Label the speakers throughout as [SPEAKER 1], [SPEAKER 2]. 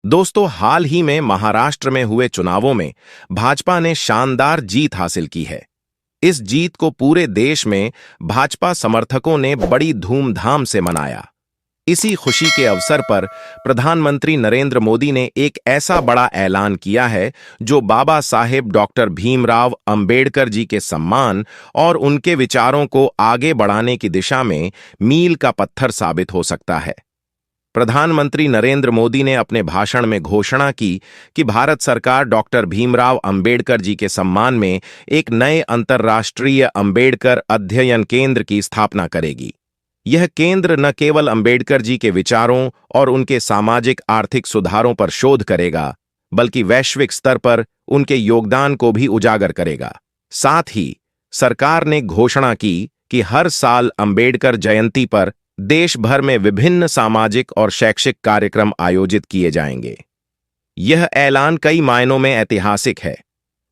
[SPEAKER 1] दोस्तों, हाल ही में महाराष्ट्र में हुए चुनावों में भाजपा ने शानदार जीत हासिल की है। इस जीत को पूरे देश में भाजपा समर्थकों ने बड़ी धूमधाम से मनाया। इसी खुशी के अवसर पर प्रधानमंत्री नरेंद्र मोदी ने एक ऐसा बड़ा ऐलान किया है जो बाबा साहेब डॉक्टर भीमराव अंबेडकर जी के सम्मान और उनके विचारों को आगे बढ़ाने की दिशा में मील का पत्थर साबित हो सकता है। प्रधानमंत्री नरेंद्र मोदी ने अपने भाषण में घोषणा की कि भारत सरकार डॉक्टर भीमराव अंबेडकर जी के सम्मान में एक नए अंतर्राष्ट्रीय अंबेडकर अध्ययन केंद्र की स्थापना करेगी। यह केंद्र न केवल अंबेडकर जी के विचारों और उनके सामाजिक आर्थिक सुधारों पर शोध करेगा, बल्कि वैश्विक स्तर पर उनके योगदान को भी उजागर करेगा। साथ ही सरकार ने घोषणा की कि हर साल अंबेडकर जयंती पर देश भर में विभिन्न सामाजिक और शैक्षिक कार्यक्रम आयोजित किए जाएंगे। यह ऐलान कई मायनों में ऐतिहासिक है।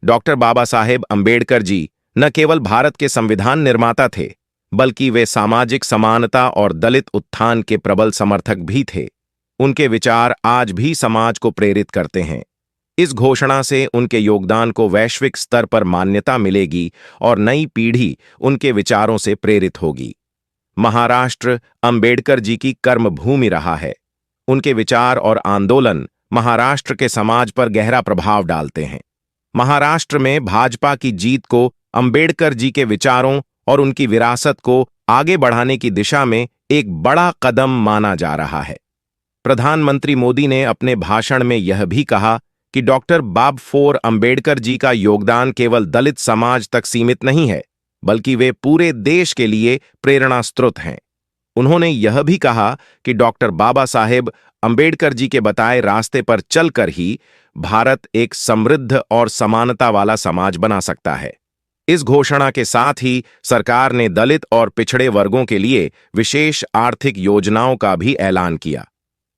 [SPEAKER 1] डॉक्टर बाबा साहेब अंबेडकर जी न केवल भारत के संविधान निर्माता थे, बल्कि वे सामाजिक समानता और दलित उत्थान के प्रबल समर्थक भी थे। उनके विचार आज भी समाज को प्रेरित करते हैं। इस घोषणा से उनके योगदान को वैश्विक स्तर पर मान्यता मिलेगी और नई पीढ़ी उनके विचारों से प्रेरित होगी। महाराष्ट्र अंबेडकर जी की कर्मभूमि रहा है। उनके विचार और आंदोलन महाराष्ट्र के समाज पर गहरा प्रभाव डालते हैं। महाराष्ट्र में भाजपा की जीत को अंबेडकर जी के विचारों और उनकी विरासत को आगे बढ़ाने की दिशा में एक बड़ा कदम माना जा रहा है। प्रधानमंत्री मोदी ने अपने भाषण में यह भी कहा कि डॉक्टर बाबा अंबेडकर जी का योगदान केवल दलित समाज तक सीमित नहीं है, बल्कि वे पूरे देश के लिए प्रेरणा स्रोत हैं। उन्होंने यह भी कहा कि डॉक्टर बाबा साहेब अंबेडकर जी के बताए रास्ते पर चलकर ही भारत एक समृद्ध और समानता वाला समाज बना सकता है। इस घोषणा के साथ ही सरकार ने दलित और पिछड़े वर्गों के लिए विशेष आर्थिक योजनाओं का भी ऐलान किया।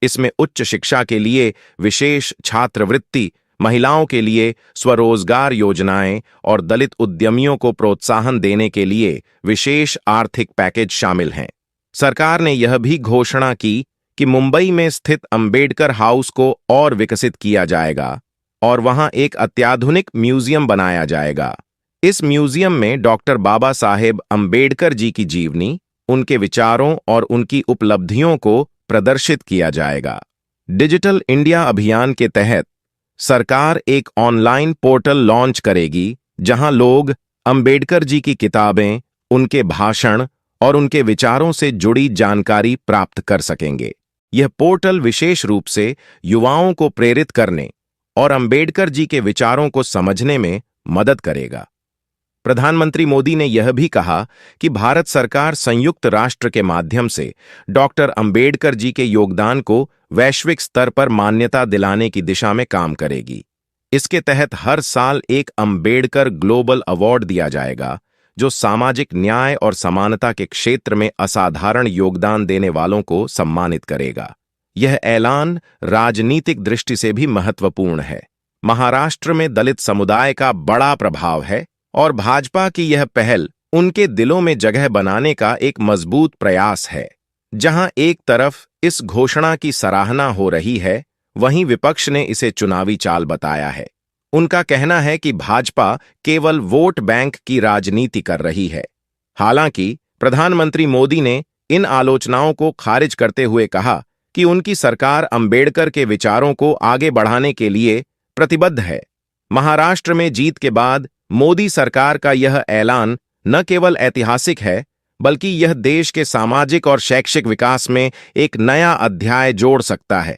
[SPEAKER 1] इसमें उच्च शिक्षा के लिए विशेष छात्रवृत्ति, महिलाओं के लिए स्वरोजगार योजनाएं और दलित उद्यमियों को प्रोत्साहन देने के लिए विशेष आर्थिक पैकेज शामिल हैं। सरकार ने यह भी घोषणा की कि मुंबई में स्थित अंबेडकर हाउस को और विकसित किया जाएगा और वहां एक अत्याधुनिक म्यूजियम बनाया जाएगा। इस म्यूजियम में डॉक्टर बाबा साहेब अंबेडकर जी की जीवनी, उनके विचारों और उनकी उपलब्धियों को प्रदर्शित किया जाएगा। डिजिटल इंडिया अभियान के तहत सरकार एक ऑनलाइन पोर्टल लॉन्च करेगी जहां लोग अंबेडकर जी की किताबें, उनके भाषण और उनके विचारों से जुड़ी जानकारी प्राप्त कर सकेंगे। यह पोर्टल विशेष रूप से युवाओं को प्रेरित करने और अंबेडकर जी के विचारों को समझने में मदद करेगा। प्रधानमंत्री मोदी ने यह भी कहा कि भारत सरकार संयुक्त राष्ट्र के माध्यम से डॉक्टर अंबेडकर जी के योगदान को वैश्विक स्तर पर मान्यता दिलाने की दिशा में काम करेगी। इसके तहत हर साल एक अंबेडकर ग्लोबल अवार्ड दिया जाएगा, जो सामाजिक न्याय और समानता के क्षेत्र में असाधारण योगदान देने वालों को सम्मानित करेगा। यह ऐलान राजनीतिक दृष्टि से भी महत्वपूर्ण है। महाराष्ट्र में दलित समुदाय का बड़ा प्रभाव है और भाजपा की यह पहल उनके दिलों में जगह बनाने का एक मजबूत प्रयास है। जहां एक तरफ इस घोषणा की सराहना हो रही है, वहीं विपक्ष ने इसे चुनावी चाल बताया है। उनका कहना है कि भाजपा केवल वोट बैंक की राजनीति कर रही है। हालांकि प्रधानमंत्री मोदी ने इन आलोचनाओं को खारिज करते हुए कहा कि उनकी सरकार अंबेडकर के विचारों को आगे बढ़ाने के लिए प्रतिबद्ध है। महाराष्ट्र में जीत के बाद मोदी सरकार का यह ऐलान न केवल ऐतिहासिक है, बल्कि यह देश के सामाजिक और शैक्षिक विकास में एक नया अध्याय जोड़ सकता है।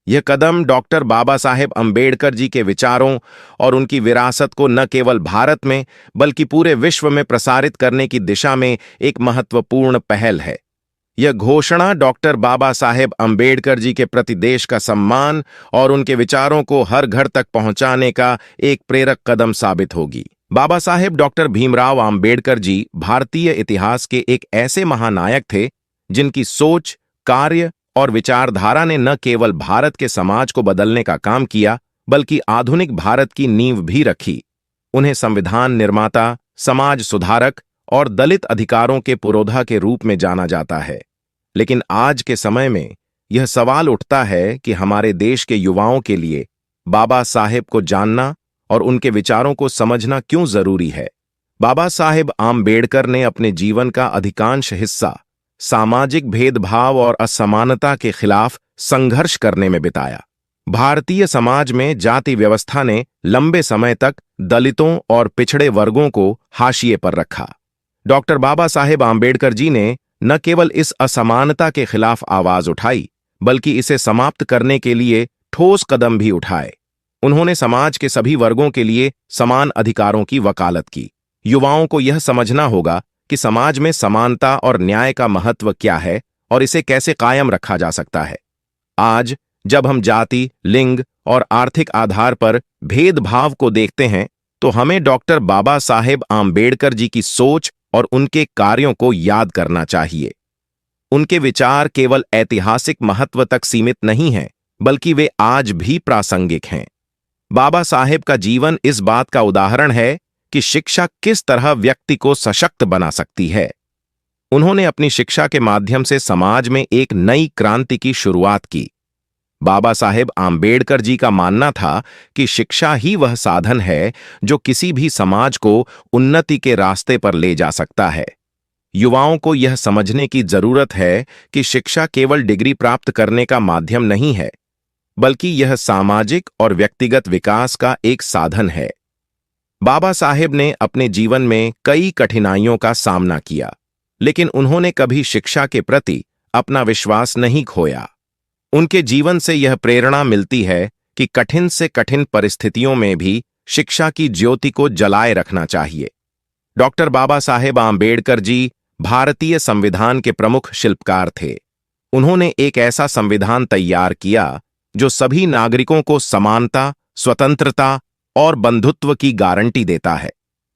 [SPEAKER 1] यह कदम डॉक्टर बाबा साहेब अंबेडकर जी के विचारों और उनकी विरासत को न केवल भारत में बल्कि पूरे विश्व में प्रसारित करने की दिशा में एक महत्वपूर्ण पहल है। यह घोषणा डॉक्टर बाबा साहेब अंबेडकर जी के प्रति देश का सम्मान और उनके विचारों को हर घर तक पहुंचाने का एक प्रेरक कदम साबित होगी। बाबा साहेब डॉक्टर भीमराव अंबेडकर जी भारतीय इतिहास के एक ऐसे महानायक थे जिनकी सोच, कार्य और विचारधारा ने न केवल भारत के समाज को बदलने का काम किया, बल्कि आधुनिक भारत की नींव भी रखी। उन्हें संविधान निर्माता, समाज सुधारक और दलित अधिकारों के पुरोधा के रूप में जाना जाता है। लेकिन आज के समय में यह सवाल उठता है कि हमारे देश के युवाओं के लिए बाबा साहेब को जानना और उनके विचारों को समझना क्यों जरूरी है। बाबा साहेब आम्बेडकर ने अपने जीवन का अधिकांश हिस्सा सामाजिक भेदभाव और असमानता के खिलाफ संघर्ष करने में बिताया। भारतीय समाज में जाति व्यवस्था ने लंबे समय तक दलितों और पिछड़े वर्गों को हाशिए पर रखा। डॉक्टर बाबा साहेब आम्बेडकर जी ने न केवल इस असमानता के खिलाफ आवाज उठाई, बल्कि इसे समाप्त करने के लिए ठोस कदम भी उठाए। उन्होंने समाज के सभी वर्गों के लिए समान अधिकारों की वकालत की। युवाओं को यह समझना होगा कि समाज में समानता और न्याय का महत्व क्या है और इसे कैसे कायम रखा जा सकता है। आज जब हम जाति, लिंग और आर्थिक आधार पर भेदभाव को देखते हैं, तो हमें डॉक्टर बाबा साहेब आम्बेडकर जी की सोच और उनके कार्यों को याद करना चाहिए। उनके विचार केवल ऐतिहासिक महत्व तक सीमित नहीं हैं, बल्कि वे आज भी प्रासंगिक हैं। बाबा साहेब का जीवन इस बात का उदाहरण है कि शिक्षा किस तरह व्यक्ति को सशक्त बना सकती है। उन्होंने अपनी शिक्षा के माध्यम से समाज में एक नई क्रांति की शुरुआत की। बाबा साहेब आम्बेडकर जी का मानना था कि शिक्षा ही वह साधन है जो किसी भी समाज को उन्नति के रास्ते पर ले जा सकता है। युवाओं को यह समझने की जरूरत है कि शिक्षा केवल डिग्री प्राप्त करने का माध्यम नहीं है, बल्कि यह सामाजिक और व्यक्तिगत विकास का एक साधन है। बाबा साहेब ने अपने जीवन में कई कठिनाइयों का सामना किया, लेकिन उन्होंने कभी शिक्षा के प्रति अपना विश्वास नहीं खोया। उनके जीवन से यह प्रेरणा मिलती है कि कठिन से कठिन परिस्थितियों में भी शिक्षा की ज्योति को जलाए रखना चाहिए। डॉक्टर बाबा साहेब आम्बेडकर जी भारतीय संविधान के प्रमुख शिल्पकार थे। उन्होंने एक ऐसा संविधान तैयार किया जो सभी नागरिकों को समानता, स्वतंत्रता और बंधुत्व की गारंटी देता है।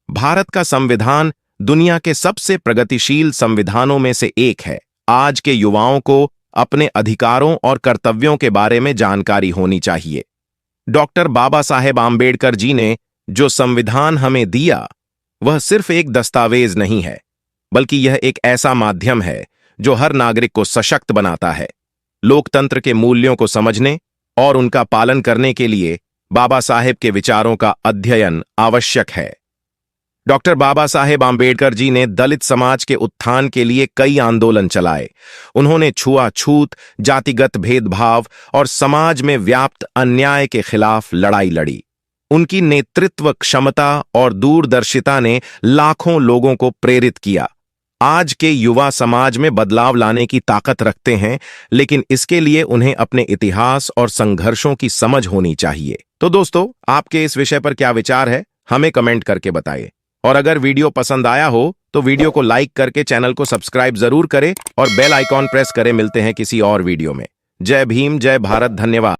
[SPEAKER 1] भारत का संविधान दुनिया के सबसे प्रगतिशील संविधानों में से एक है। आज के युवाओं को अपने अधिकारों और कर्तव्यों के बारे में जानकारी होनी चाहिए। डॉक्टर बाबा साहेब आम्बेडकर जी ने जो संविधान हमें दिया, वह सिर्फ एक दस्तावेज नहीं है, बल्कि यह एक ऐसा माध्यम है जो हर नागरिक को सशक्त बनाता है। लोकतंत्र के मूल्यों को समझने और उनका पालन करने के लिए बाबा साहेब के विचारों का अध्ययन आवश्यक है। डॉक्टर बाबा साहेब आम्बेडकर जी ने दलित समाज के उत्थान के लिए कई आंदोलन चलाए। उन्होंने छुआछूत, जातिगत भेदभाव और समाज में व्याप्त अन्याय के खिलाफ लड़ाई लड़ी। उनकी नेतृत्व क्षमता और दूरदर्शिता ने लाखों लोगों को प्रेरित किया। आज के युवा समाज में बदलाव लाने की ताकत रखते हैं, लेकिन इसके लिए उन्हें अपने इतिहास और संघर्षों की समझ होनी चाहिए। तो दोस्तों, आपके इस विषय पर क्या विचार है, हमें कमेंट करके बताइए। और अगर वीडियो पसंद आया हो तो वीडियो को लाइक करके चैनल को सब्सक्राइब जरूर करें और बेल आइकॉन प्रेस करें। मिलते हैं किसी और वीडियो में। जय भीम, जय भारत, धन्यवाद।